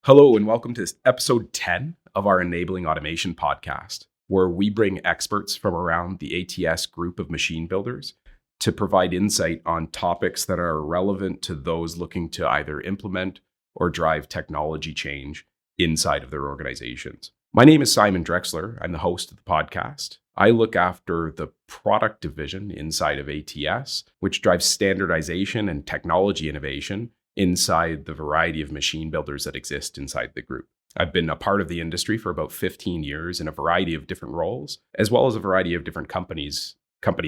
Hello, and welcome to episode 10 of our Enabling Automation podcast, where we bring experts from around the ATS group of machine builders to provide insight on topics that are relevant to those looking to either implement or drive technology change inside of their organizations. My name is Simon Drexler. I'm the host of the podcast. I look after the product division inside of ATS, which drives standardization and technology innovation inside the variety of machine builders that exist inside the group. I've been a part of the industry for about 15 years in a variety of different roles, as well as a variety of different company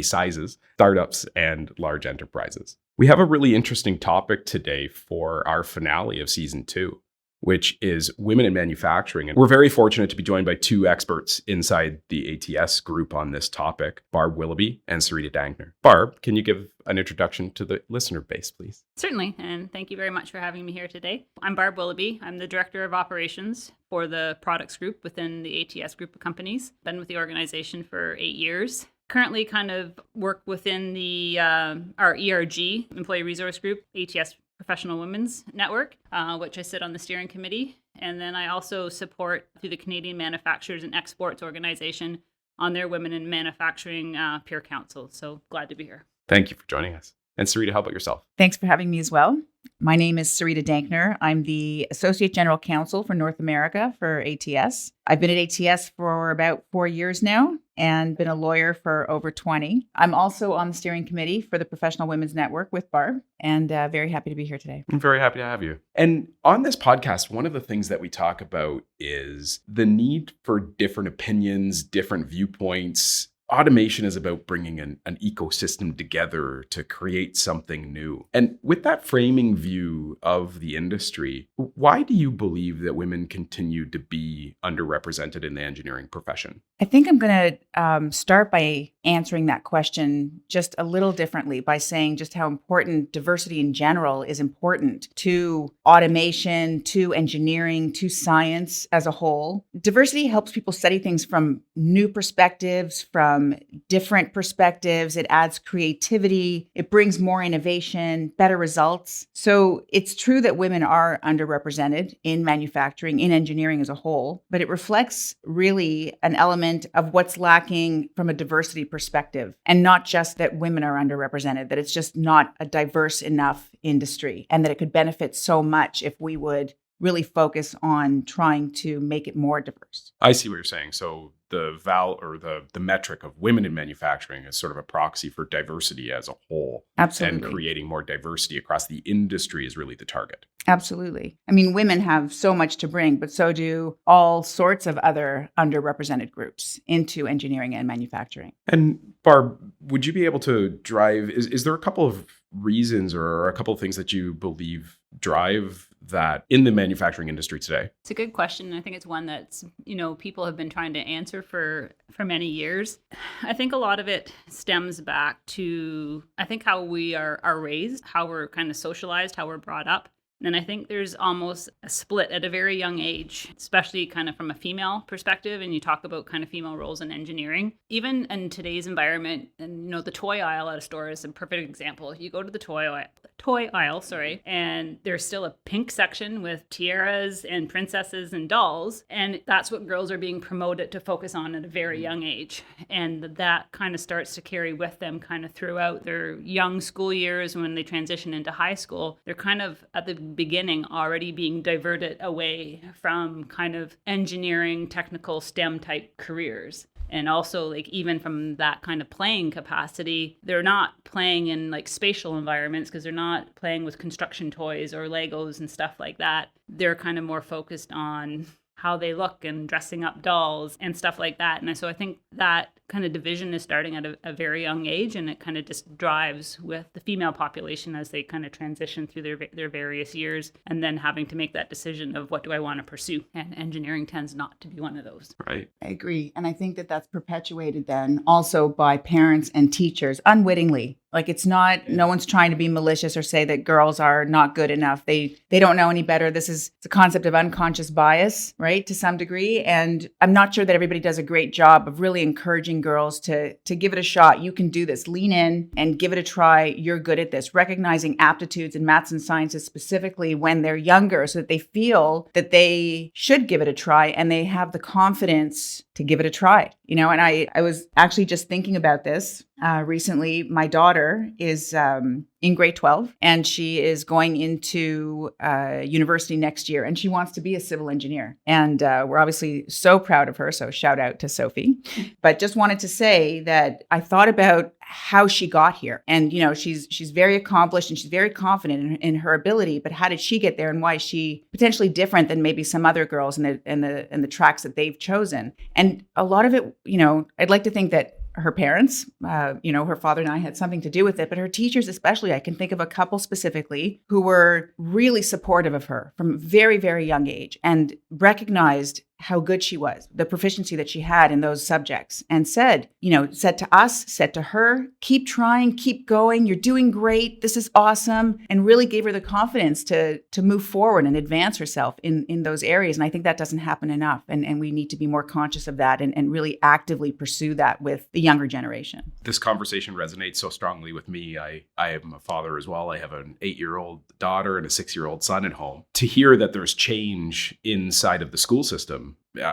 sizes, startups, and large enterprises. We have a really interesting topic today for our finale of season 2, which is women in manufacturing. And we're very fortunate to be joined by two experts inside the ATS group on this topic, Barb Willoughby and Sarita Dankner. Barb, can you give an introduction to the listener base, please? Certainly, and thank you very much for having me here today. I'm Barb Willoughby. I'm the Director of Operations for the products group within the ATS group of companies. Been with the organization for 8 years. Currently kind of work within the our ERG, Employee Resource Group, ATS Professional Women's Network, which I sit on the steering committee. And then I also support through the Canadian Manufacturers and Exports Organization on their Women in Manufacturing Peer Council. So glad to be here. Thank you for joining us. And Sarita, how about yourself? Thanks for having me as well. My name is Sarita Dankner. I'm the Associate General Counsel for North America for ATS. I've been at ATS for about 4 years now and been a lawyer for over 20. I'm also on the steering committee for the Professional Women's Network with Barb, and very happy to be here today. I'm very happy to have you. And on this podcast, one of the things that we talk about is the need for different opinions, different viewpoints. Automation is about bringing an ecosystem together to create something new. And with that framing view of the industry, why do you believe that women continue to be underrepresented in the engineering profession? I think I'm going to start by answering that question just a little differently by saying just how important diversity in general is important to automation, to engineering, to science as a whole. Diversity helps people study things from new perspectives, from different perspectives. It adds creativity. It brings more innovation, better results. So it's true that women are underrepresented in manufacturing, in engineering as a whole, but it reflects really an element of what's lacking from a diversity perspective, and not just that women are underrepresented, that it's just not a diverse enough industry, and that it could benefit so much if we would really focus on trying to make it more diverse. I see what you're saying. So the metric of women in manufacturing is sort of a proxy for diversity as a whole. Absolutely. And creating more diversity across the industry is really the target. Absolutely. I mean, women have so much to bring, but so do all sorts of other underrepresented groups into engineering and manufacturing. And Barb, would you be able to drive, is there a couple of reasons or a couple of things that you believe drive that in the manufacturing industry today? It's a good question. I think it's one that's, people have been trying to answer for many years. I think a lot of it stems back to, how we are raised, how we're kind of socialized, how we're brought up. And I think there's almost a split at a very young age, especially kind of from a female perspective. And you talk about kind of female roles in engineering. Even in today's environment, and the toy aisle at a store is a perfect example. You go to the toy aisle, and there's still a pink section with tiaras and princesses and dolls. And that's what girls are being promoted to focus on at a very young age. And that kind of starts to carry with them kind of throughout their young school years. When they transition into high school, they're kind of at the beginning already being diverted away from kind of engineering, technical STEM type careers. And also, like, even from that kind of playing capacity, they're not playing in like spatial environments because they're not playing with construction toys or Legos and stuff like that. They're kind of more focused on how they look and dressing up dolls and stuff like that. And so I think that kind of division is starting at a very young age, and it kind of just drives with the female population as they kind of transition through their various years, and then having to make that decision of what do I want to pursue. And engineering tends not to be one of those. Right. I agree. And I think that that's perpetuated then also by parents and teachers unwittingly. Like it's not, no one's trying to be malicious or say that girls are not good enough. They don't know any better. This is the concept of unconscious bias, right? To some degree. And I'm not sure that everybody does a great job of really encouraging girls to give it a shot. You can do this. Lean in and give it a try. You're good at this. Recognizing aptitudes in maths and sciences specifically when they're younger so that they feel that they should give it a try and they have the confidence to give it a try. You know, and I was actually just thinking about this recently. My daughter is in grade 12 and she is going into university next year and she wants to be a civil engineer. And we're obviously so proud of her. So shout out to Sophie. But just wanted to say that I thought about how she got here. And, you know, she's very accomplished and she's very confident in her ability. But how did she get there and why is she potentially different than maybe some other girls in the tracks that they've chosen? And a lot of it, you know, I'd like to think that her parents, you know, her father and I had something to do with it, but her teachers especially, I can think of a couple specifically who were really supportive of her from a very, very young age and recognized how good she was, the proficiency that she had in those subjects, and said to us, said to her, keep trying, keep going, you're doing great, this is awesome, and really gave her the confidence to move forward and advance herself in those areas. And I think that doesn't happen enough, and we need to be more conscious of that and really actively pursue that with the younger generation. This conversation resonates so strongly with me. I am a father as well. I have an 8-year-old daughter and a 6-year-old son at home. To hear that there's change inside of the school system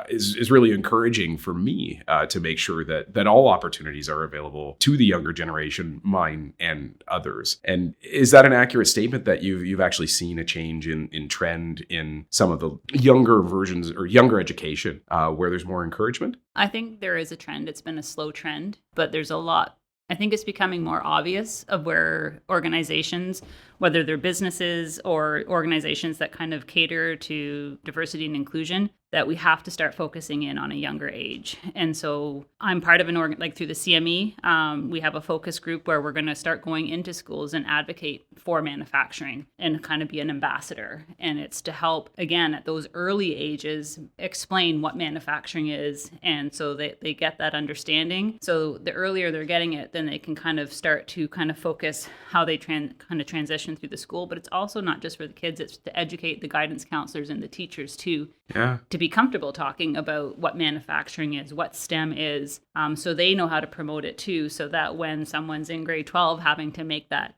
is really encouraging for me to make sure that all opportunities are available to the younger generation, mine and others. And is that an accurate statement that you've actually seen a change in trend in some of the younger versions or younger education where there's more encouragement? I think there is a trend. It's been a slow trend, but there's a lot. I think it's becoming more obvious of where organizations, whether they're businesses or organizations that kind of cater to diversity and inclusion, that we have to start focusing in on a younger age. And so I'm part of through the CME, we have a focus group where we're going to start going into schools and advocate for manufacturing and kind of be an ambassador. And it's to help, again, at those early ages, explain what manufacturing is. And so they get that understanding. So the earlier they're getting it, then they can kind of start to kind of focus how they kind of transition through the school. But it's also not just for the kids, it's to educate the guidance counselors and the teachers too. Yeah. To be comfortable talking about what manufacturing is, what STEM is, so they know how to promote it too, so that when someone's in grade 12 having to make that,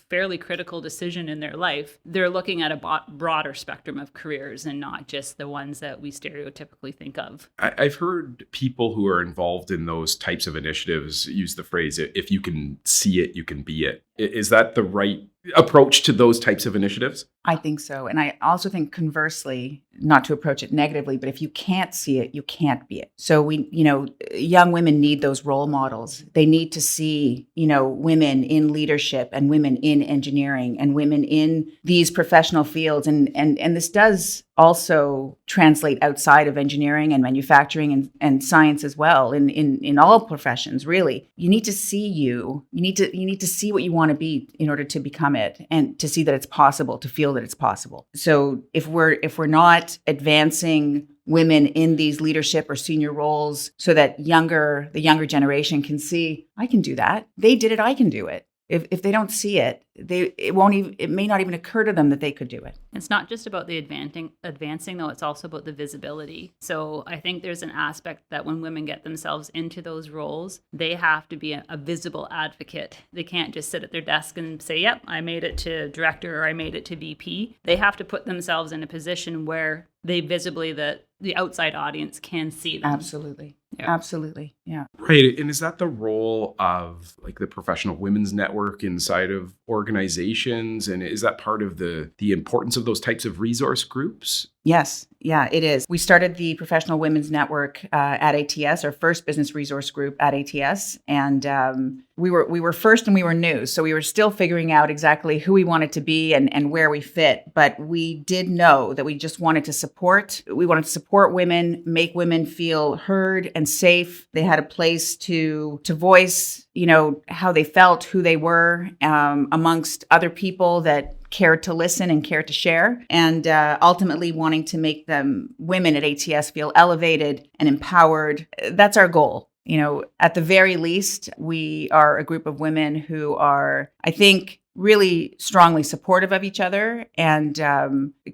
fairly critical decision in their life, they're looking at a broader spectrum of careers and not just the ones that we stereotypically think of. I've heard people who are involved in those types of initiatives use the phrase, if you can see it, you can be it. Is that the right approach to those types of initiatives? I think so. And I also think conversely, not to approach it negatively, but if you can't see it, you can't be it. So young women need those role models. They need to see, women in leadership and women in engineering and women in these professional fields. And this does also translate outside of engineering and manufacturing and science as well, in all professions, really. You need to see you need to see what you want to be in order to become it, and to see that it's possible, to feel that it's possible. So if we're not advancing women in these leadership or senior roles so that the younger generation can see, I can do that. They did it, I can do it. If they don't see it, it may not even occur to them that they could do it. It's not just about the advancing though, it's also about the visibility. So I think there's an aspect that when women get themselves into those roles, they have to be a visible advocate. They can't just sit at their desk and say, yep, I made it to director or I made it to VP. They have to put themselves in a position where they visibly, the outside audience can see them. Absolutely. Yeah. Absolutely. Yeah. Right. And is that the role of the Professional Women's Network inside of organizations? And is that part of the importance of those types of resource groups? Yes. Yeah, it is. We started the Professional Women's Network at ATS, our first business resource group at ATS. And we were first and we were new. So we were still figuring out exactly who we wanted to be and where we fit. But we did know that we just wanted to support. We wanted to support women, make women feel heard and safe. They had a place to voice, how they felt, who they were amongst other people that cared to listen and cared to share, and ultimately wanting to make them, women at ATS, feel elevated and empowered. That's our goal. At the very least, we are a group of women who are, I think, really strongly supportive of each other and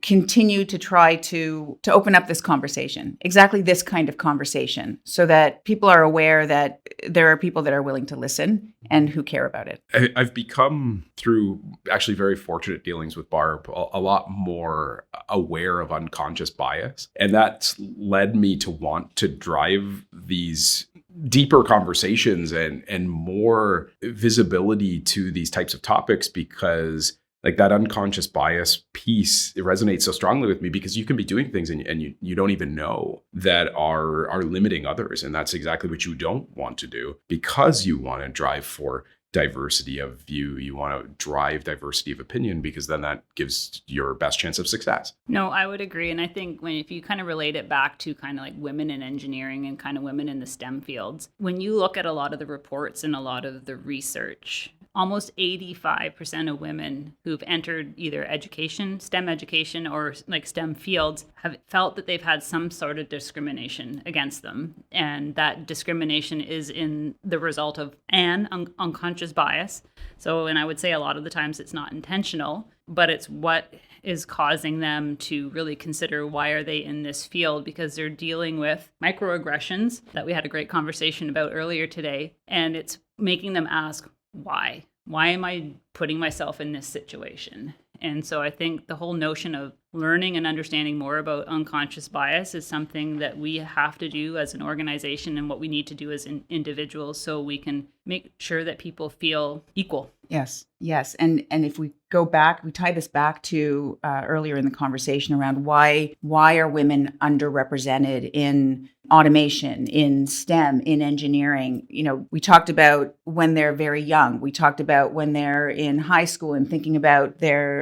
continue to try to open up this conversation, exactly this kind of conversation, so that people are aware that there are people that are willing to listen and who care about it. I've become, through actually very fortunate dealings with Barb, a lot more aware of unconscious bias. And that's led me to want to drive these deeper conversations and more visibility to these types of topics, because like that unconscious bias piece, it resonates so strongly with me, because you can be doing things and you don't even know that are limiting others. And that's exactly what you don't want to do, because you want to drive for diversity of view. You want to drive diversity of opinion, because then that gives your best chance of success. No, I would agree. And I think if you kind of relate it back to kind of like women in engineering and kind of women in the STEM fields, when you look at a lot of the reports and a lot of the research, almost 85% of women who've entered either education, STEM education, or like STEM fields have felt that they've had some sort of discrimination against them. And that discrimination is in the result of an unconscious bias. And I would say a lot of the times it's not intentional, but it's what is causing them to really consider why are they in this field, because they're dealing with microaggressions that we had a great conversation about earlier today. And it's making them ask, why? Why am I putting myself in this situation? And so I think the whole notion of learning and understanding more about unconscious bias is something that we have to do as an organization, and what we need to do as individuals, so we can make sure that people feel equal. Yes. And if we go back, we tie this back to earlier in the conversation around why are women underrepresented in automation, in STEM, in engineering. We talked about when they're very young. We talked about when they're in high school and thinking about their,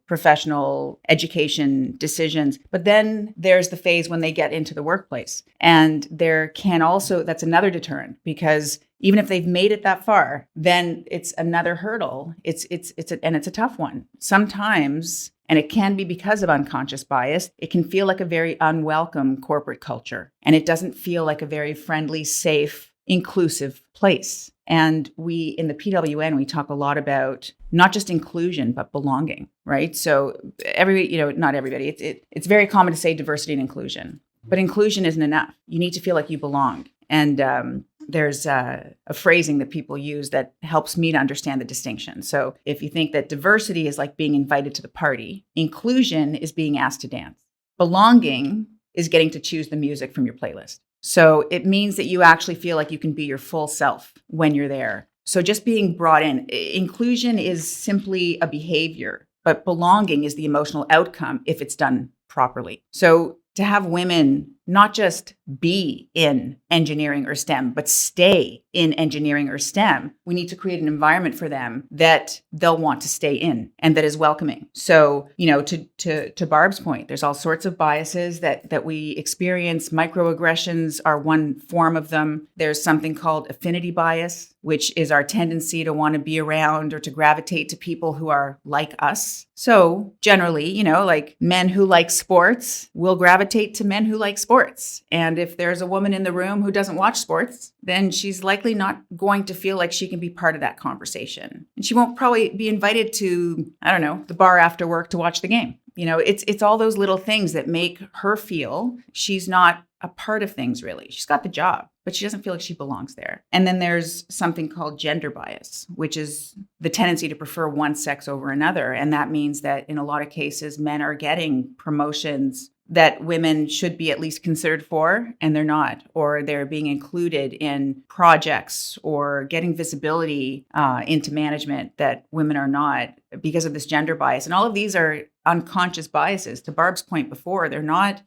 professional education decisions. But then there's the phase when they get into the workplace. And there can also, that's another deterrent, because even if they've made it that far, then it's another hurdle. It's a tough one. Sometimes, and it can be because of unconscious bias, it can feel like a very unwelcome corporate culture. And it doesn't feel like a very friendly, safe, inclusive place. And we, in the PWN, we talk a lot about not just inclusion, but belonging, right? So not everybody, it's very common to say diversity and inclusion, but inclusion isn't enough. You need to feel like you belong. And there's a phrasing that people use that helps me to understand the distinction. So if you think that diversity is like being invited to the party, inclusion is being asked to dance. Belonging is getting to choose the music from your playlist. So it means that you actually feel like you can be your full self when you're there. So just being brought in, inclusion is simply a behavior, but belonging is the emotional outcome if it's done properly. So to have women not just be in engineering or STEM, but stay in engineering or STEM, we need to create an environment for them that they'll want to stay in and that is welcoming. So, to Barb's point, there's all sorts of biases that we experience. Microaggressions are one form of them. There's something called affinity bias, which is our tendency to want to be around or to gravitate to people who are like us. So generally, like men who like sports will gravitate to men who like sports. And if there's a woman in the room who doesn't watch sports, then she's likely not going to feel like she can be part of that conversation. And she won't probably be invited to, the bar after work to watch the game. It's all those little things that make her feel she's not a part of things, really. She's got the job, but she doesn't feel like she belongs there. And then there's something called gender bias, which is the tendency to prefer one sex over another. And that means that in a lot of cases, men are getting promotions that women should be at least considered for, and they're not, or they're being included in projects or getting visibility into management that women are not because of this gender bias. And all of these are unconscious biases. To Barb's point before,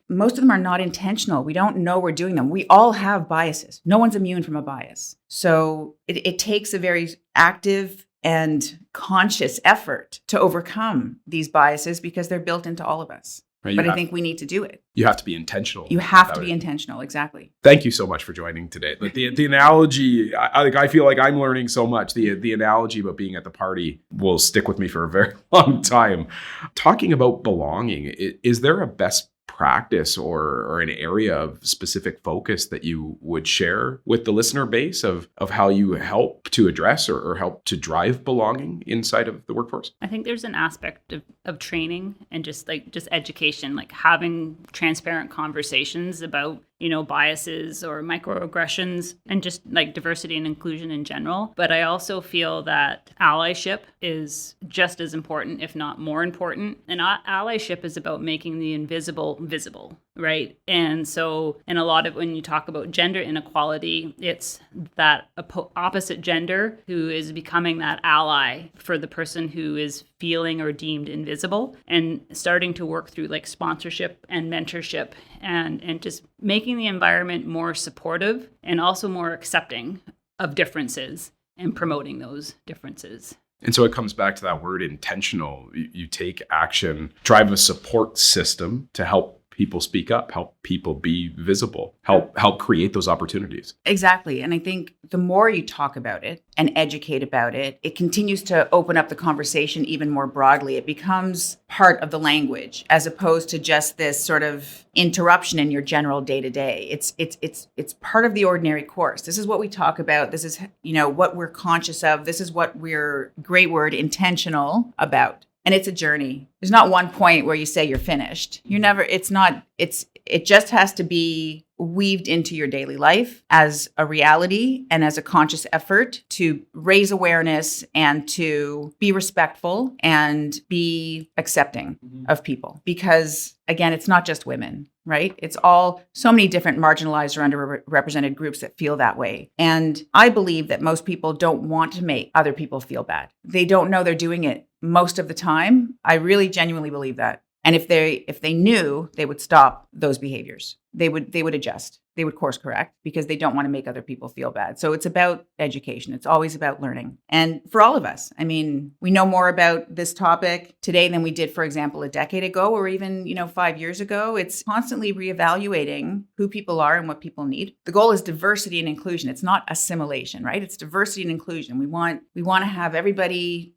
most of them are not intentional. We don't know we're doing them. We all have biases. No one's immune from a bias. So it takes a very active and conscious effort to overcome these biases because they're built into all of us. Right, but I think we need to do it. You have to be intentional. You have to be intentional. Exactly. Thank you so much for joining today. The analogy, I feel like I'm learning so much. The analogy about being at the party will stick with me for a very long time. Talking about belonging, is there a best practice or an area of specific focus that you would share with the listener base of how you help to address or help to drive belonging inside of the workforce? I think there's an aspect of training and just education, like having transparent conversations about, biases or microaggressions and just like diversity and inclusion in general. But I also feel that allyship is just as important, if not more important. And allyship is about making the invisible visible, right? And so, and a lot of when you talk about gender inequality, it's that opposite gender who is becoming that ally for the person who is feeling or deemed invisible, and starting to work through like sponsorship and mentorship and just making the environment more supportive and also more accepting of differences and promoting those differences. And so it comes back to that word intentional. You take action, drive a support system to help people speak up, help people be visible, help create those opportunities. Exactly. And I think the more you talk about it and educate about it, it continues to open up the conversation even more broadly. It becomes part of the language as opposed to just this sort of interruption in your general day-to-day. It's part of the ordinary course. This is what we talk about. This is, what we're conscious of. This is what we're, great word, intentional about. And it's a journey. There's not one point where you say you're finished. It just has to be weaved into your daily life as a reality and as a conscious effort to raise awareness and to be respectful and be accepting of people. Because again, it's not just women, right? It's all so many different marginalized or underrepresented groups that feel that way. And I believe that most people don't want to make other people feel bad. They don't know they're doing it most of the time. I really genuinely believe that. And if they knew, they would stop those behaviors. They would adjust. They would course correct because they don't want to make other people feel bad. So it's about education. It's always about learning. And for all of us, we know more about this topic today than we did, for example, a decade ago or even, 5 years ago. It's constantly reevaluating who people are and what people need. The goal is diversity and inclusion. It's not assimilation, right? It's diversity and inclusion. We want to have everybody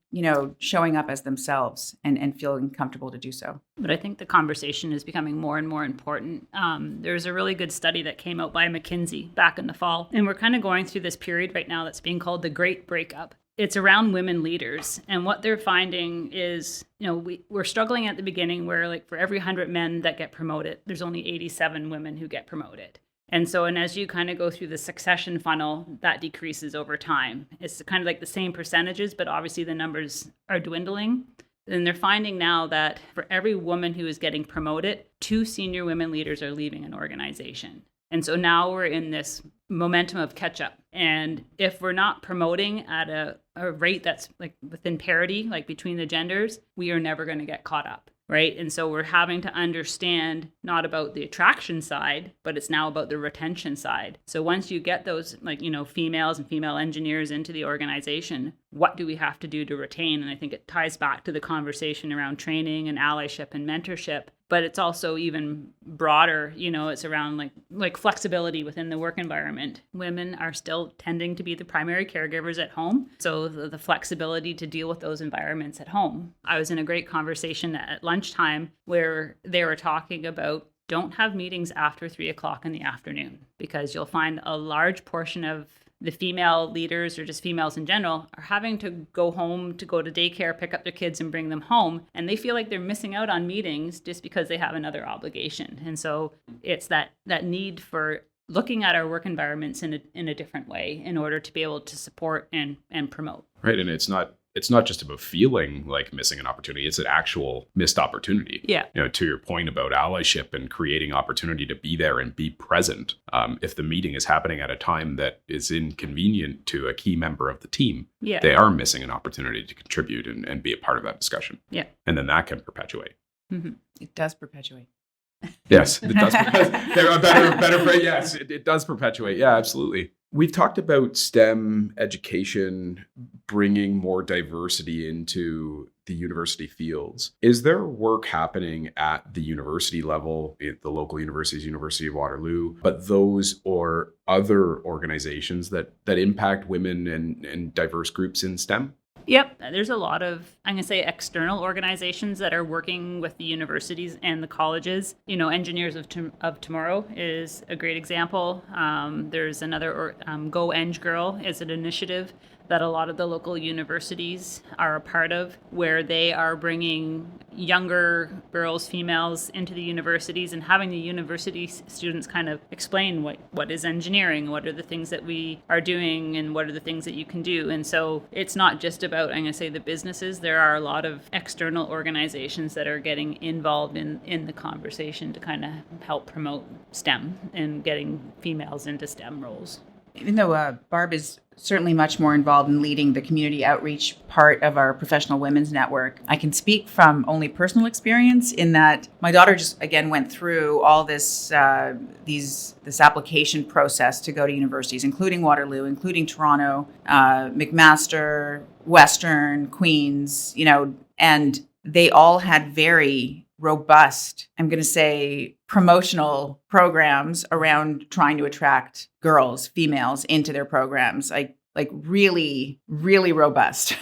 showing up as themselves and feeling comfortable to do so. But I think the conversation is becoming more and more important. There's a really good study that came out by McKinsey back in the fall. And we're kind of going through this period right now that's being called the Great Breakup. It's around women leaders. And what they're finding is, we're struggling at the beginning where like for every 100 men that get promoted, there's only 87 women who get promoted. And as you kind of go through the succession funnel, that decreases over time. It's kind of like the same percentages, but obviously the numbers are dwindling. And they're finding now that for every woman who is getting promoted, 2 senior women leaders are leaving an organization. And so now we're in this momentum of catch up. And if we're not promoting at a rate that's like within parity, like between the genders, we are never going to get caught up. Right. And so we're having to understand not about the attraction side, but it's now about the retention side. So once you get those females and female engineers into the organization, what do we have to do to retain? And I think it ties back to the conversation around training and allyship and mentorship. But it's also even broader, it's around like flexibility within the work environment. Women are still tending to be the primary caregivers at home. So the flexibility to deal with those environments at home. I was in a great conversation at lunchtime where they were talking about don't have meetings after 3:00 in the afternoon, because you'll find a large portion of the female leaders or just females in general are having to go home to go to daycare, pick up their kids and bring them home. And they feel like they're missing out on meetings just because they have another obligation. And so it's that need for looking at our work environments in a different way in order to be able to support and promote. Right. And it's not just about feeling like missing an opportunity. It's an actual missed opportunity. Yeah. To your point about allyship and creating opportunity to be there and be present. If the meeting is happening at a time that is inconvenient to a key member of the team, they are missing an opportunity to contribute and be a part of that discussion. Yeah. And then that can perpetuate. Mm-hmm. It does perpetuate. Yes, it does. There are better phrase. Yes, it does perpetuate. Yeah, absolutely. We've talked about STEM education bringing more diversity into the university fields. Is there work happening at the university level, at the local universities, University of Waterloo, but those or other organizations that impact women and diverse groups in STEM? Yep. There's a lot of, I'm going to say, external organizations that are working with the universities and the colleges. Engineers of Tomorrow is a great example. There's another, Go Eng Girl is an initiative that a lot of the local universities are a part of, where they are bringing younger girls, females into the universities and having the university students kind of explain what is engineering, what are the things that we are doing, and what are the things that you can do. And so it's not just about, I'm going to say, the businesses. There are a lot of external organizations that are getting involved in the conversation to kind of help promote STEM and getting females into STEM roles. Even though Barb is certainly much more involved in leading the community outreach part of our professional women's network, I can speak from only personal experience in that my daughter just, again, went through all this application process to go to universities, including Waterloo, including Toronto, McMaster, Western, Queen's, and they all had very robust, I'm going to say, promotional programs around trying to attract girls, females into their programs. Like really, really robust.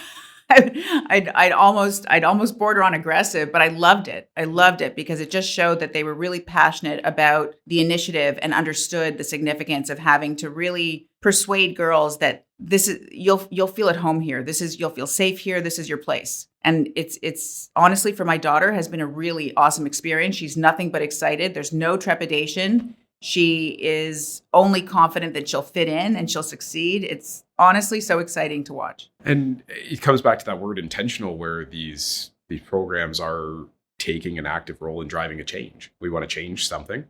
I'd almost border on aggressive, but I loved it. I loved it because it just showed that they were really passionate about the initiative and understood the significance of having to really persuade girls that this is, you'll feel at home here. You'll feel safe here. This is your place. And it's honestly, for my daughter, has been a really awesome experience. She's nothing but excited. There's no trepidation. She is only confident that she'll fit in and she'll succeed. It's honestly so exciting to watch. And it comes back to that word intentional, where these programs are taking an active role in driving a change. We want to change something.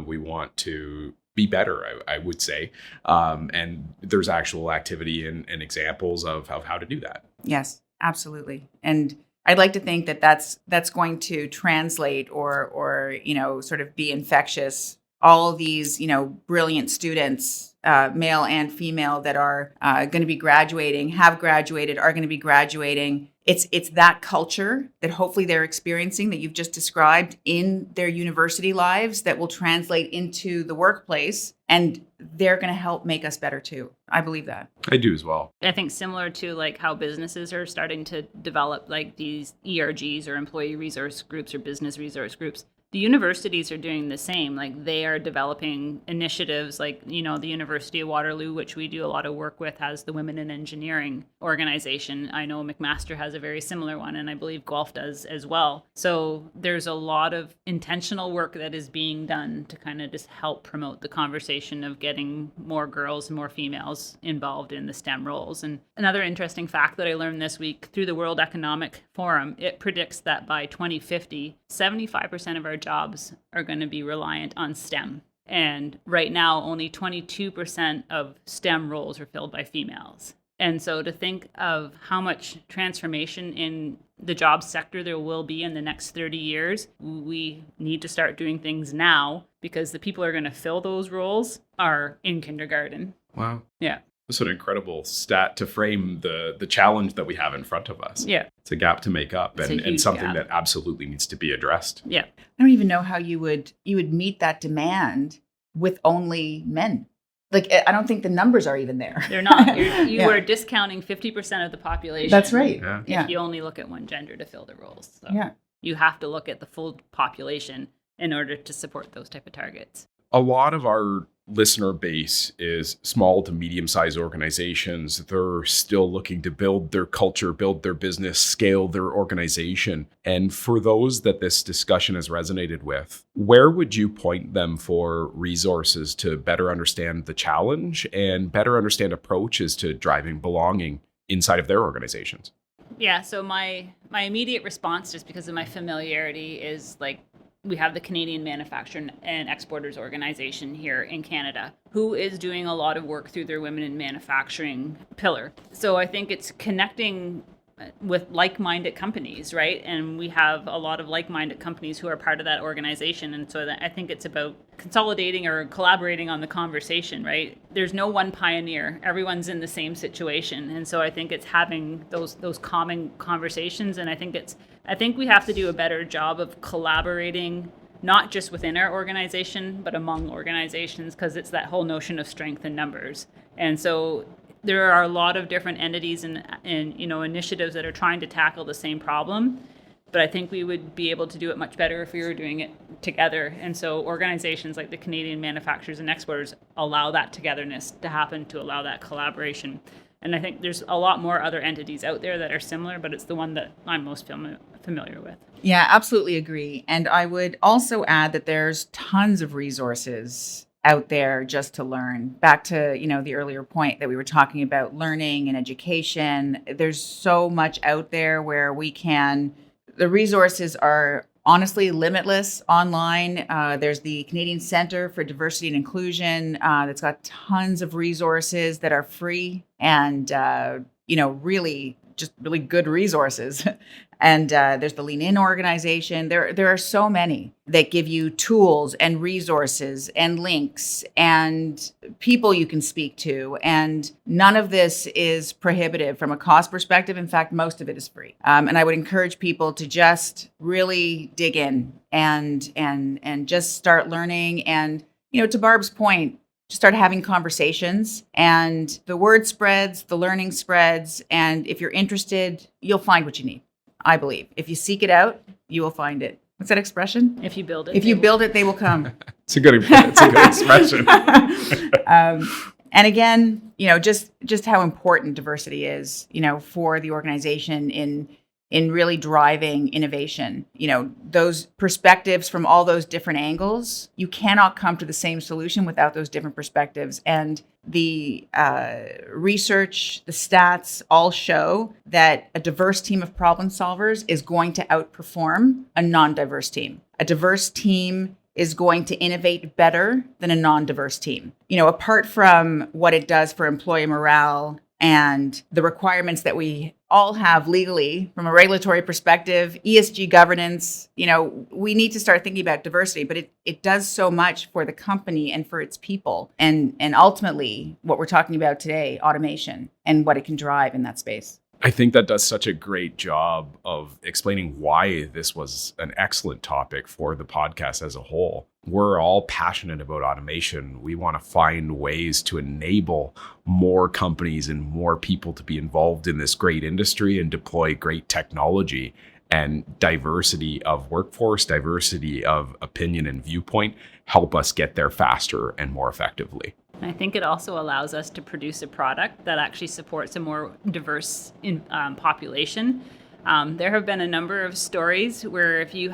We want to be better, I would say. And there's actual activity and examples of how to do that. Yes, absolutely. And I'd like to think that that's going to translate or sort of be infectious. All of these, brilliant students, male and female, that are going to be graduating, have graduated, are going to be graduating. It's that culture that hopefully they're experiencing that you've just described in their university lives that will translate into the workplace, and they're going to help make us better too. I believe that. I do as well. I think similar to like how businesses are starting to develop like these ERGs or employee resource groups or business resource groups. The universities are doing the same. Like they are developing initiatives like, the University of Waterloo, which we do a lot of work with, has the Women in Engineering organization. I know McMaster has a very similar one, and I believe Guelph does as well. So there's a lot of intentional work that is being done to kind of just help promote the conversation of getting more girls and more females involved in the STEM roles. And another interesting fact that I learned this week through the World Economic Forum, it predicts that by 2050, 75% of our jobs are going to be reliant on STEM. And right now, only 22% of STEM roles are filled by females. And so to think of how much transformation in the job sector there will be in the next 30 years, we need to start doing things now, because the people who are going to fill those roles are in kindergarten. Wow. Yeah. That's an incredible stat to frame the challenge that we have in front of us. Yeah. It's a gap to make up, and something gap that absolutely needs to be addressed. Yeah. I don't even know how you would meet that demand with only men. Like, I don't think the numbers are even there. They're not. You Yeah. are discounting 50% of the population. That's right. Yeah. If you only look at one gender to fill the roles. So Yeah. you have to look at the full population in order to support those type of targets. A lot of our listener base is small to medium-sized organizations. They're still looking to build their culture, build their business, scale their organization. And for those that this discussion has resonated with, where would you point them for resources to better understand the challenge and better understand approaches to driving belonging inside of their organizations? Yeah, so my immediate response, just because of my familiarity, is like, we have the Canadian Manufacturing and Exporters Organization here in Canada, who is doing a lot of work through their Women in Manufacturing pillar. So I think it's connecting with like-minded companies, right? And we have a lot of like-minded companies who are part of that organization. And so I think it's about consolidating or collaborating on the conversation, right? There's no one pioneer. Everyone's in the same situation. And so I think it's having those common conversations. And I think we have to do a better job of collaborating, not just within our organization, but among organizations, because it's that whole notion of strength in numbers. And so there are a lot of different entities and initiatives that are trying to tackle the same problem. But I think we would be able to do it much better if we were doing it together. And so organizations like the Canadian Manufacturers and Exporters allow that togetherness to happen, to allow that collaboration. And I think there's a lot more other entities out there that are similar, but it's the one that I'm most familiar with. Yeah, absolutely agree. And I would also add that there's tons of resources out there just to learn. Back to, the earlier point that we were talking about learning and education. There's so much out there where the resources are honestly limitless online. There's the Canadian Centre for Diversity and Inclusion that's got tons of resources that are free and, really good resources. And there's the Lean In organization. There are so many that give you tools and resources and links and people you can speak to. And none of this is prohibitive from a cost perspective. In fact, most of it is free. And I would encourage people to just really dig in and just start learning. And, to Barb's point, just start having conversations, and the word spreads, the learning spreads. And if you're interested, you'll find what you need. I believe if you seek it out, you will find it. What's that expression? If you build it, they will come. It's a good expression. And again, just how important diversity is, for the organization in really driving innovation. Those perspectives from all those different angles, you cannot come to the same solution without those different perspectives. And the research, the stats all show that a diverse team of problem solvers is going to outperform a non-diverse team. A diverse team is going to innovate better than a non-diverse team. Apart from what it does for employee morale and the requirements that we all have legally from a regulatory perspective, ESG governance, we need to start thinking about diversity, but it does so much for the company and for its people. And ultimately, what we're talking about today, automation and what it can drive in that space. I think that does such a great job of explaining why this was an excellent topic for the podcast as a whole. We're all passionate about automation. We want to find ways to enable more companies and more people to be involved in this great industry and deploy great technology. And diversity of workforce, diversity of opinion and viewpoint help us get there faster and more effectively. I think it also allows us to produce a product that actually supports a more diverse population. There have been a number of stories where if you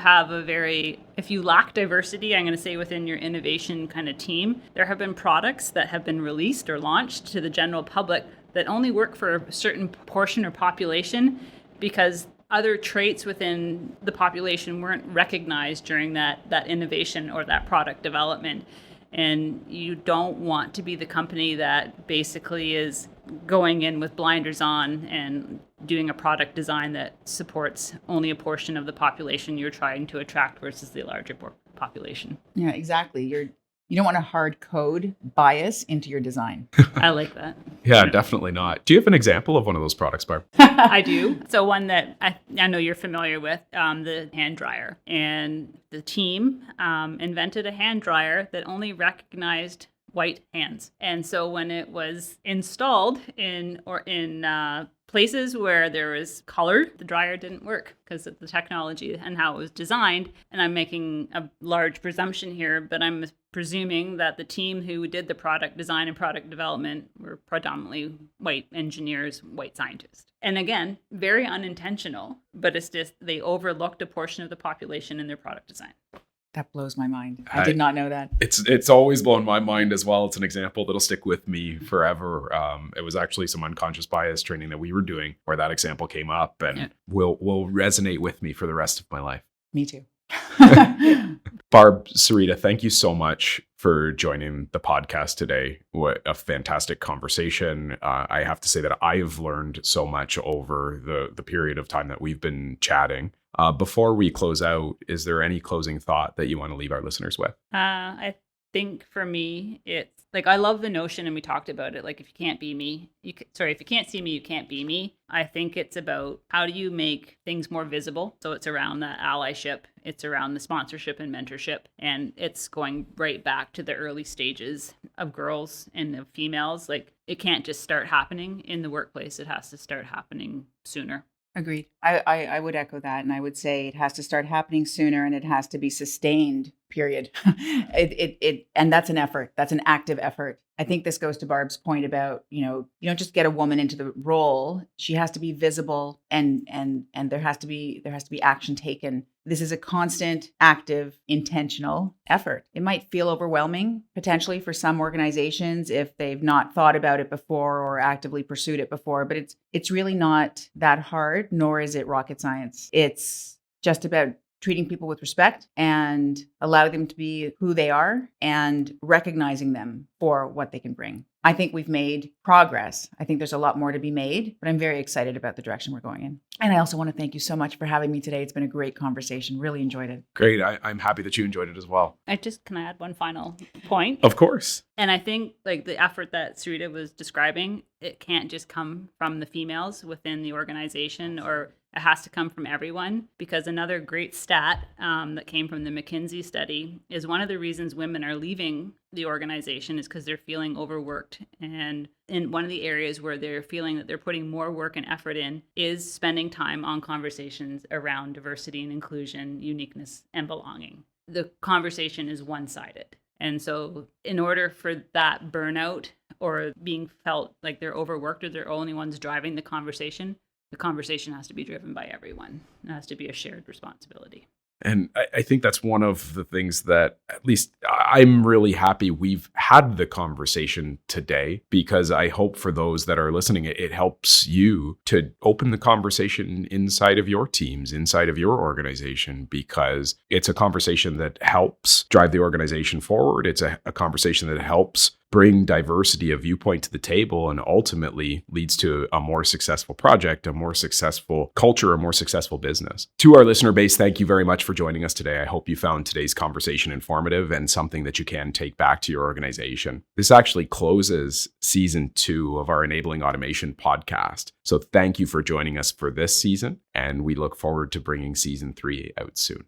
lack diversity, I'm going to say within your innovation kind of team, there have been products that have been released or launched to the general public that only work for a certain portion or population because other traits within the population weren't recognized during that innovation or that product development. And you don't want to be the company that basically is going in with blinders on and doing a product design that supports only a portion of the population you're trying to attract versus the larger population. Yeah, exactly. You don't want to hard code bias into your design. I like that. Yeah, definitely not. Do you have an example of one of those products, Barb? I do. So one that I know you're familiar with, the hand dryer. And the team invented a hand dryer that only recognized white hands. And so when it was installed in places where there was color, the dryer didn't work because of the technology and how it was designed. And I'm making a large presumption here, but I'm presuming that the team who did the product design and product development were predominantly white engineers, white scientists. And again, very unintentional, but it's just they overlooked a portion of the population in their product design. That blows my mind. I did not know that. It's always blown my mind as well. It's an example that'll stick with me forever. It was actually some unconscious bias training that we were doing where that example came up and will resonate with me for the rest of my life. Me too. Barb, Sarita, thank you so much for joining the podcast today. What a fantastic conversation. I have to say that I've learned so much over the period of time that we've been chatting. Before we close out, is there any closing thought that you want to leave our listeners with? I think for me, it's like, I love the notion, and we talked about it, like, if you can't be me, if you can't see me, you can't be me. I think it's about how do you make things more visible? So it's around the allyship, it's around the sponsorship and mentorship, and it's going right back to the early stages of girls and of females. Like, it can't just start happening in the workplace. It has to start happening sooner. Agreed. I would echo that. And I would say it has to start happening sooner and it has to be sustained, period. And that's an effort. That's an active effort. I think this goes to Barb's point about, you don't just get a woman into the role. She has to be visible and there has to be action taken. This is a constant, active, intentional effort. It might feel overwhelming potentially for some organizations if they've not thought about it before or actively pursued it before, but it's really not that hard, nor is it rocket science. It's just about treating people with respect and allow them to be who they are and recognizing them for what they can bring. I think we've made progress. I think there's a lot more to be made, but I'm very excited about the direction we're going in. And I also want to thank you so much for having me today. It's been a great conversation. Really enjoyed it. Great. I'm happy that you enjoyed it as well. Can I add one final point? Of course. And I think like the effort that Sarita was describing, it can't just come from the females within the organization, or it has to come from everyone, because another great stat that came from the McKinsey study is one of the reasons women are leaving the organization is because they're feeling overworked. And in one of the areas where they're feeling that they're putting more work and effort in is spending time on conversations around diversity and inclusion, uniqueness, and belonging. The conversation is one-sided. And so in order for that burnout or being felt like they're overworked or they're the only ones driving the conversation has to be driven by everyone. It has to be a shared responsibility. And I think that's one of the things that, at least I'm really happy we've had the conversation today, because I hope for those that are listening, it helps you to open the conversation inside of your teams, inside of your organization, because it's a conversation that helps drive the organization forward. It's a conversation that helps bring diversity of viewpoint to the table and ultimately leads to a more successful project, a more successful culture, a more successful business. To our listener base, thank you very much for joining us today. I hope you found today's conversation informative and something that you can take back to your organization. This actually closes season 2 of our Enabling Automation podcast. So thank you for joining us for this season, and we look forward to bringing season 3 out soon.